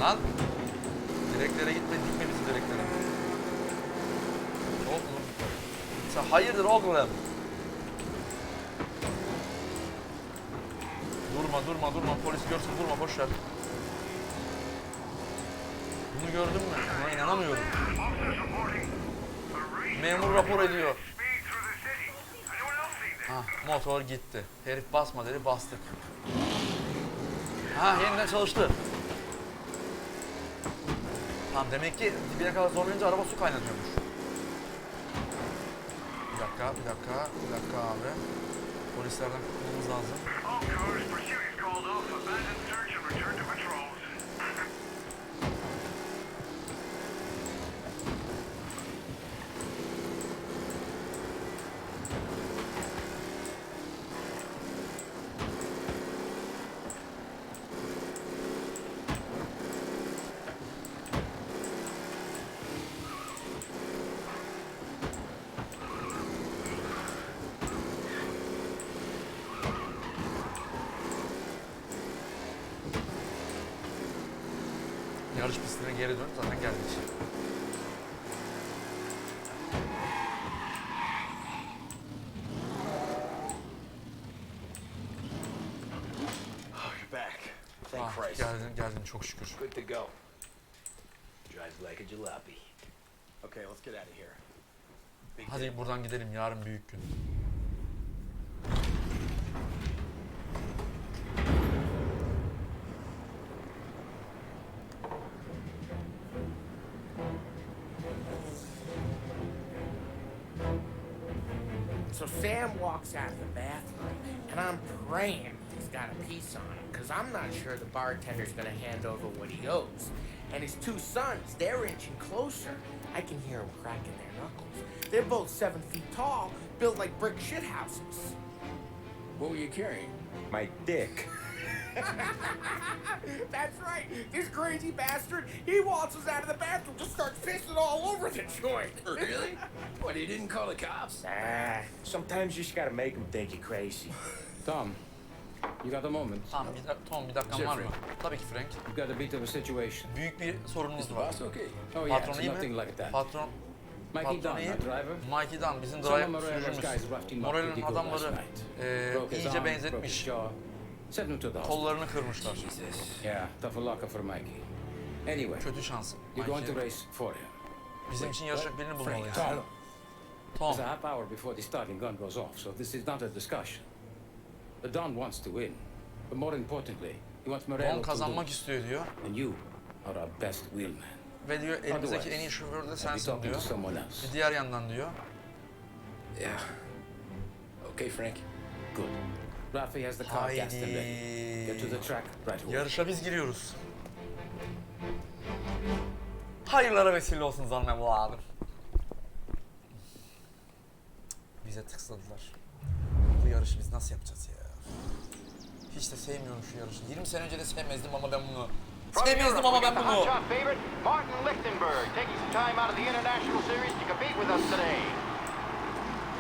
Lan! Direklere gitme, dikme bizi direklere. Oğlum. Sen hayırdır oğlum? Durma. Polis görsün durma, boş ver. Bunu gördün mü? Buna inanamıyorum. Memur rapor ediyor. Motor gitti. Herif basma dedi, bastık. Yeniden çalıştı. Tamam, demek ki dibine kadar zorlayınca araba su kaynatıyormuş. Bir dakika abi. Polislerden kurtulmamız lazım. Yarış pistine geri dön, zaten geldik. Oh, you're back. Thank Christ. Geldin çok şükür. Good to go. Drives like a jalopy. Okay, let's get out of here. Hadi buradan gidelim, yarın büyük gün. So Sam walks out of the bathroom, and I'm praying he's got a piece on him, because I'm not sure the bartender's going to hand over what he owes. And his two sons, they're inching closer. I can hear them cracking their knuckles. They're both 7 feet tall, built like brick shithouses. What were you carrying? My dick. That's right. This crazy bastard, he waltzes out of the bathroom, just starts pissing all over the joint. Really? What, he didn't call the cops? Sometimes you just gotta make them think you're crazy. Tom, you got a moment? Tamam, bir dakikan var mı? Tabii ki Frank. You got a bit of a situation. Büyük bir sorunumuz var. Boss, okay. Oh yeah, Patron it's iyi nothing mi? like that. Patron patronu iyi. Mikey Dunn bizim sürücümüz. Morel'in adamları iyice benzetmiş. Kollarını kırmışlar. Kötü şans. Bizim için yarışacak birini bulmalıyız. Tom. There's a half hour before the starting gun goes off, so this is not a discussion. The Don wants to win, but more importantly, he wants Morello Don to kazanmak lose. istiyor diyor. And you are our best wheelman. Ve diyor elimizdeki en iyi şoför de sensin diyor. Bir diğer yandan diyor. Yeah. Okay, Frank. Good. Rafi has the car gassed and ready. Get to the track right away. Yarışa biz giriyoruz. Hayırlara vesile olsun zannem evladım. Bize tıksladılar. Bu yarışı biz nasıl yapacağız ya? Hiç de sevmiyorum şu yarışı. 20 sene önce de sevmezdim ama ben bunu. Sevmezdim ama ben bunu.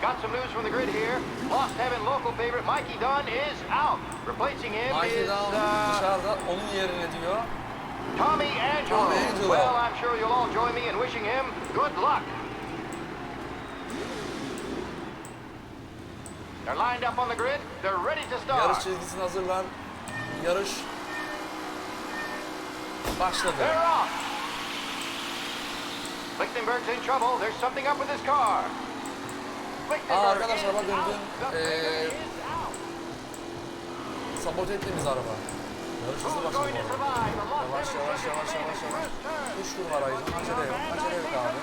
Got some news from the grid here. Lost heaven local favorite Mikey Dunn is out. Replacing him is dışarıda onun yerine diyor. Tommy Angelo. Well, I'm sure you'll all join me in wishing him good luck. They're lined up on the grid. They're ready to start. Yarış çizgisini hazırlar. Yarış başladı. They're off. Lichtenberg's in trouble. There's something up with his car. Arkadaşlar bakın dün sabote ettiğimiz araba. Yarış hızlı başladı bu araba. Yavaş yavaş yavaş yavaş yavaş. 3 tur var Aycan. Acele yok. Acele yok abi.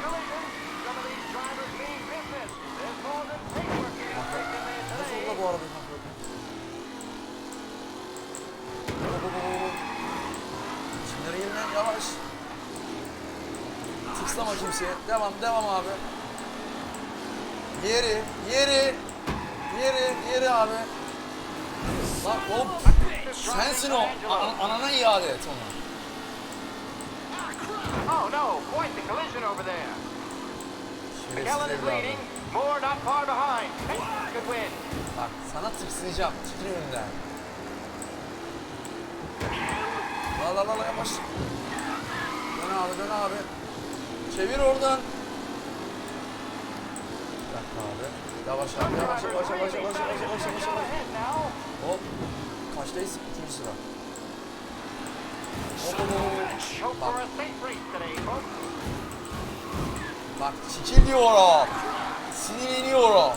Nasıl oldu bu arabayı kontrol edin? Çimlere girmeyen yavaş. Tıkslama kimseye. Devam devam abi. Yeri abi. Lan oğlum sensin o. Anana iade et onu. Oh no, quite the collision over there. McKellen is leading, Moore not far behind. Good win. Bak sana tıkslayacağım. Çekil önünden. La yavaş. Dön abi. Çevir oradan. Yavaş abi. Hop. Kaçtayız? 2. sıra. Hop. Bak çekil diyorum. Sinirleniyorum.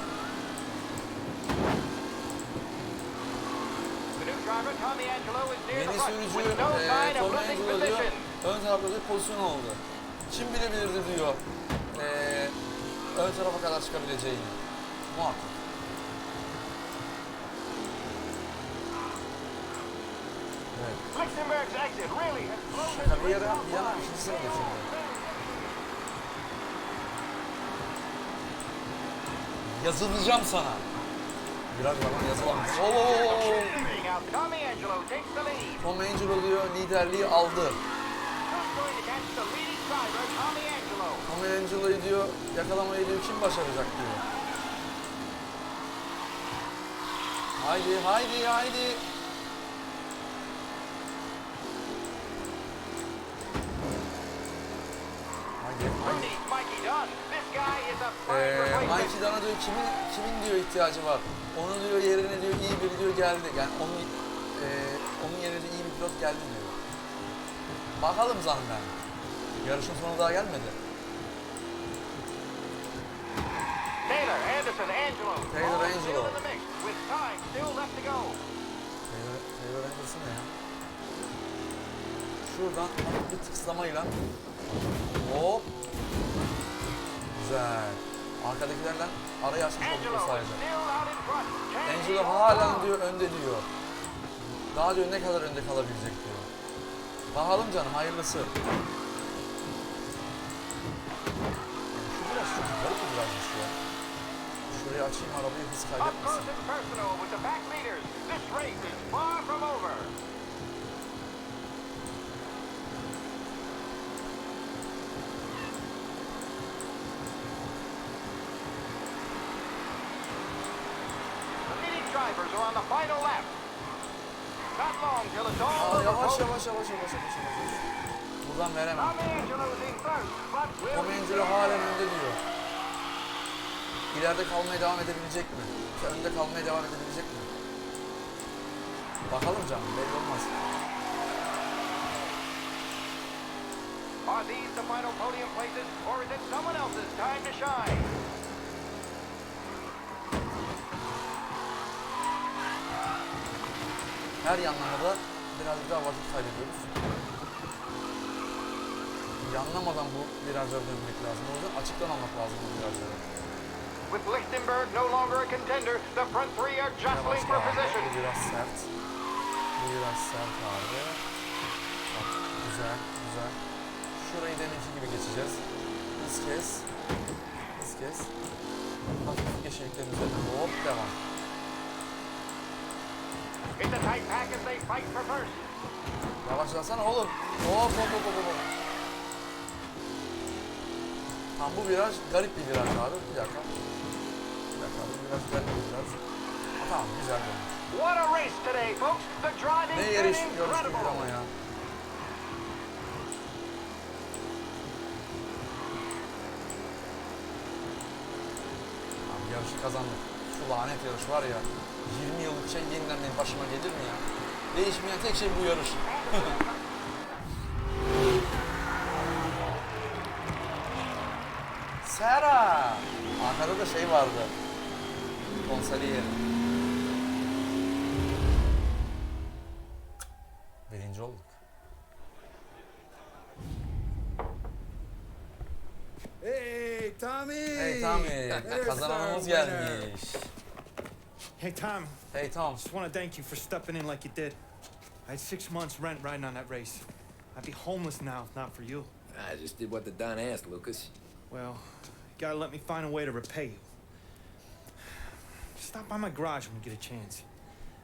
Yeni sürücü Tom Angelo diyor. Ön tarafta bir pozisyon oldu. Kim bilebilirdi diyor. Ön tarafa kadar çıkabileceğini. Muhakkak. Evet. Şaka bir yana ikinci sıra geçiyor. Yazılacağım sana. Biraz zaman yazılamaz. Tom Angelo diyor liderliği aldı. Tom Angelo'yu diyor yakalamayı diyor kim başaracak diyor. Haydi. Mikey Dunn'a diyor kimin diyor ihtiyacı var. Onun diyor yerine diyor iyi biri diyor geldi. Yani onun yerine de iyi bir pilot geldi diyor. Bakalım zaten. Yarışın sonu daha gelmedi. Taylor Angelo. Taylor Anderson ne ya? Şuradan bir tıklamayla. Hop. Güzel. Arkadakilerden arayı açmış olduk o sayede. Angelo halen diyor önde diyor. Daha diyor ne kadar önde kalabilecek diyor. Bakalım canım hayırlısı. Şu biraz çok garip bir virajmış ya. Şuraya açayım arabayı hız kaybetmesin. Drivers are on the final lap. Not long till it's all Yavaş. Buradan veremem. Tom Angelo halen önde diyor. ileride kalmaya devam edebilecek mi? Önde kalmaya devam edebilecek mi? Bakalım canım, belli olmaz. Are these the final podium places, or is it someone else's time to shine? Her yanlamada birazcık daha vakit kaybediyoruz. Yanlamadan bu virajları dönmek lazım. O yüzden açıktan almak lazım bu virajları. With Lichtenberg no longer a contender, the front three are jostling for position. Bu biraz sert. Bu biraz sert abi. Bak, güzel, güzel. Şurayı deminki gibi geçeceğiz. Hız kes. Hız kes. Hafif yeşilliklerin üzerine hop devam. It's a tight pack as they fight for first. Yavaşlasana oğlum. Hop hop hop hop hop. Tam bu viraj garip bir viraj abi. Bir dakika. Bir dakika abi. Biraz garip bir viraj. Tamam güzel bir viraj. What a race today, folks. The driving Ne is yarış incredible. gibi ama ya. Abi yarışı kazandık. Şu lanet yarış var ya. 20 yıllık şey yeniden benim başıma gelir mi ya? Değişmeyen tek şey bu yarış. Sera! Arkada da şey vardı. Konsoliye. Birinci olduk. Hey Tommy! Hey Tommy, kazananımız gelmiş. Hey, Tom. Hey Tom. Just want to thank you for stepping in like you did. I had 6 months rent riding on that race. I'd be homeless now if not for you. I just did what the Don asked, Lucas. Well, you gotta let me find a way to repay you. Stop by my garage when you get a chance.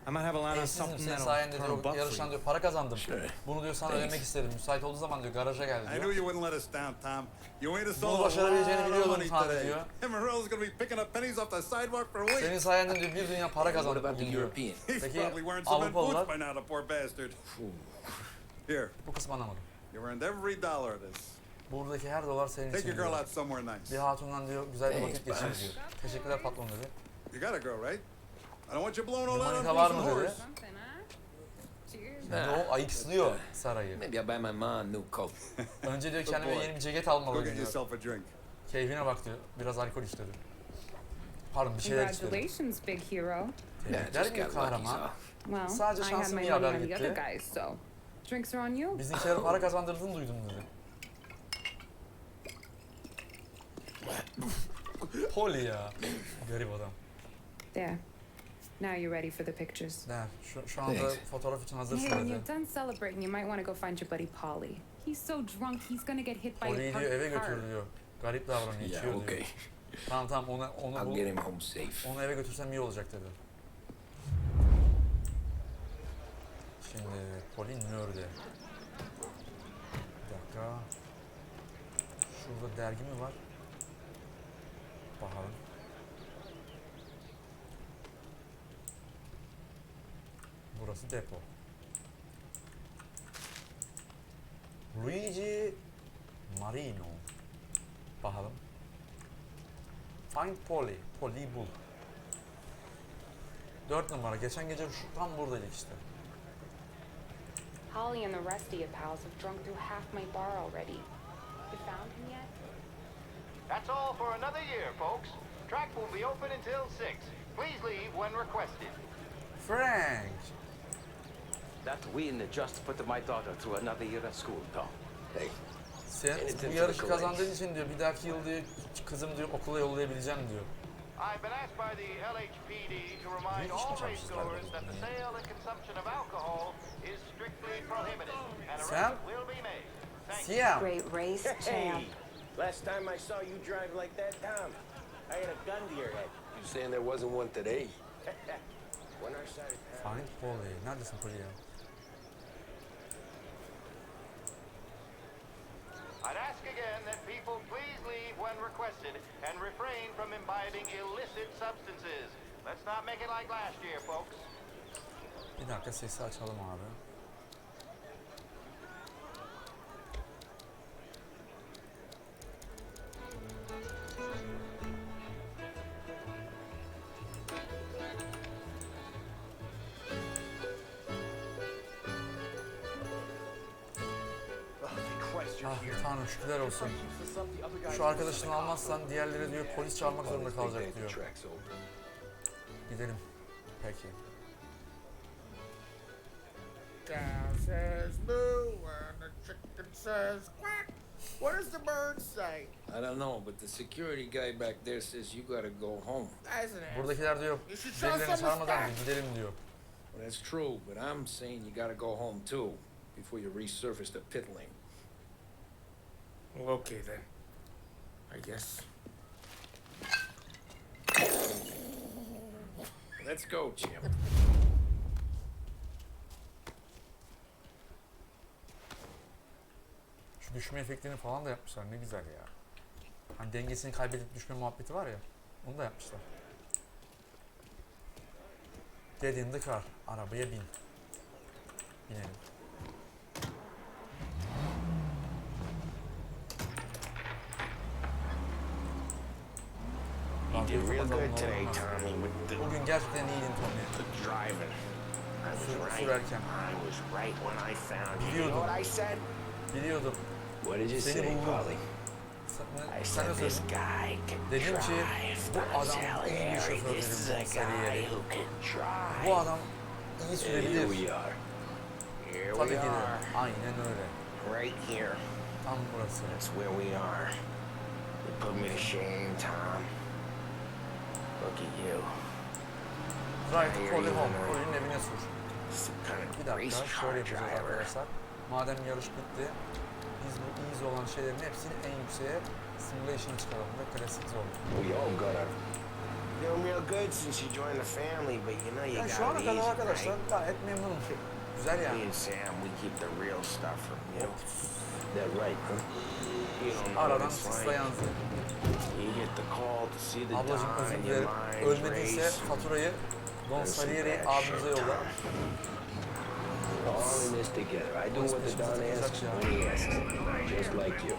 I might have a line on Sizin something senin that'll sayende turn a diyor, buck for yarıştan you. diyor para kazandım. Sure. Bunu diyor sana Thanks. ödemek isterim. Müsait olduğu zaman diyor garaja geldi I knew diyor. you wouldn't let us down, Tom. You made us Bunu all a başarabileceğini lot of biliyordum money Tom today. diyor. Him and Earl's gonna be picking up pennies off the sidewalk for Senin weeks. sayende diyor bir dünya para What kazandık about the bugün diyor. European? He's Peki probably wearing some boots Avrupalılar by now, the poor bastard. Here, bu kısmı anlamadım. you earned every dollar of this. Buradaki her dolar senin Take için your girl diyor. out somewhere nice. Bir hatundan diyor güzel bir Thanks, vakit geçir boss. diyor. Teşekkürler patron dedi. You got a girl, right? I don't want you blowing all that Manita on var some mı dedi. horse. Dedi o ayıkslıyor sarayı. Maybe I'll buy my mom a new coat. Önce diyor kendime yeni bir ceket Go almalıyım get diyor. yourself a drink. Keyfine bak diyor. Biraz alkol iç dedi. Pardon bir şeyler iç dedi. Congratulations, big hero. Yeah, Tebrikler just büyük got lucky, kahraman. so. Well, Sadece I had şansım my iyi money haber on the other gitti. guys, so drinks are on you. Bizimkilere para kazandırdığını duydum dedi. Poli ya. Garip adam. There. Now you're ready for the pictures. Der, şu anda Thanks. fotoğraf için Hey, hazırsın when dedi. you're done celebrating, you might want to go find your buddy Polly. He's so drunk, he's gonna get hit by a Poli'yi diyor eve parked car. götür diyor. Garip davranıyor, Yeah, içiyor diyor. okay. Tamam onu I'll get him home safe. onu eve götürsem iyi olacak dedi. Şimdi Poli nerede? Bir dakika. Şurada dergi mi var? Bakalım. Burası depo. Luigi Marino. Bakalım. Find Polly. Polly'yi bul. 4 numara. Geçen gece tam buradaydık işte. Holly and the rest of your pals have drunk through half my bar already. You found him yet? That's all for another year, folks. Track will be open until 6. Please leave when requested. Frank. That win just put my daughter through another year at school, Tom. Hey, Sen bu yarışı kazandığın için diyor bir dahaki yıl diyor kızım diyor okula yollayabileceğim diyor. I've been asked by the LHPD to remind all racegoers that the sale and consumption of alcohol is strictly prohibited, and Sam? arrests will be made. Thank you. Siyah. Great race, champ. Hey, last time I saw you drive like that, Tom, I had a gun to your head. you saying there wasn't one today? When our side of town. Find Polly. Neredesin Polly ya? I'd ask again that people please leave when requested and refrain from imbibing illicit substances. Let's not make it like last year, folks. Bir dakika sesi açalım abi. Ah Tanrım şükürler olsun. Şu arkadaşını almazsan diğerleri diyor polis çağırmak zorunda kalacak diyor. Gidelim. Peki. Cow says moo and the chicken says quack. What does the bird say? I don't know, but the security guy back there says you gotta go home. That's an ass. Buradakiler diyor birilerini çağırmadan gidelim diyor. Well, that's true, but I'm saying you gotta go home too before you resurface the pit lane. Well, okay then. I guess. Let's go, Jim. Şu düşme efektlerini falan da yapmışlar. Ne güzel ya. Hani dengesini kaybedip düşme muhabbeti var ya. Onu da yapmışlar. Get in the car. Arabaya bin. Binelim. You did real good today, Tommy, with the Bugün gerçekten iyiydin Tommy. driving. I was right. Sürerken. I was right when I found you. You Biliyordum. know what I said? Biliyordum. What did you Seni say, buldum. Polly? I Sen said ne this söyledin? guy can Dedim ki drive. bu I was adam telling iyi bir Harry, şoför this is dedim a guy Sarıyer'i. who can drive. Bu adam iyi Here sürebilir. we are. Here Tabii we ki de. are, Aynen öyle. right here. Tam burası. That's where we are. You put me to shame, Tom. Look at you. Right, Collie home. Collie'nin evine sür. Some kind Bir of dakika race şöyle car yapacağız driver. arkadaşlar. Madem yarış bitti, biz bu easy olan şeylerin hepsini en yükseğe simulation'a çıkaralım ve klasik zor. We all got our doing real good since you joined the family, but you know you Yani got şu ana it kadar easy, arkadaşlar right? gayet memnunum. Güzel Me yani. and Sam, we keep the real stuff from you. That right, huh? You don't know what Aradan it's tıslayan like. You get the call to see the Ablacım dawn özür and your dilerim. mind's Ölmediyse racing. faturayı Don Salieri abimize yolla. All in this together. I do what the Don asks when he asks. Just like you.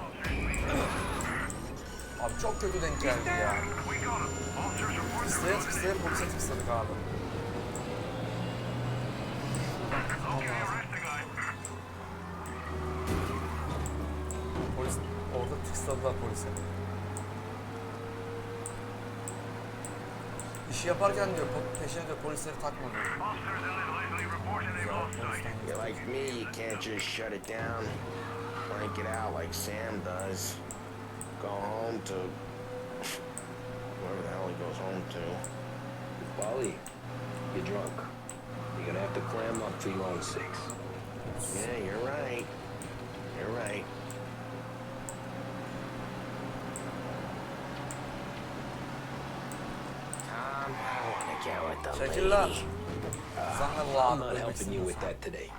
Abi çok kötü denk geldi ya. Tıslaya polise tısladık abi. Polis orada tısladılar polise. İşi yaparken diyor peşine de polisleri takma diyor. You're like me, you can't just shut it down, crank it out like Sam does. Go home to wherever the hell he goes home to. Polly, you're drunk. You're gonna have to clam up till you're on 6. Yeah, you're right. You're right. Tom, I wanna get with the Çekil lan. lady. Sana I'm lan not helping you with that today.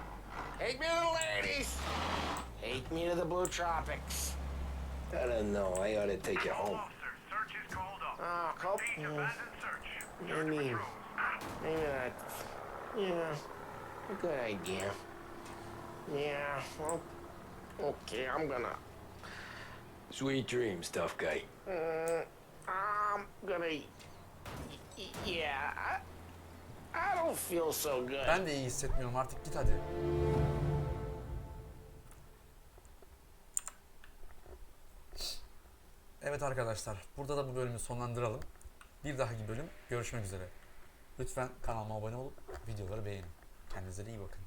Take me to the ladies. Take me to the Blue Tropics. I don't know. I ought to take you home. Ah, maybe that's, yeah, a good idea. Yeah, well, okay, I'm gonna, Sweet dreams, tough guy. I'm gonna, yeah, I don't feel so good. Ben de iyi hissetmiyorum artık git hadi. Evet arkadaşlar burada da bu bölümü sonlandıralım. Bir dahaki bölüm görüşmek üzere. Lütfen kanalıma abone olup videoları beğenin. Kendinize iyi bakın.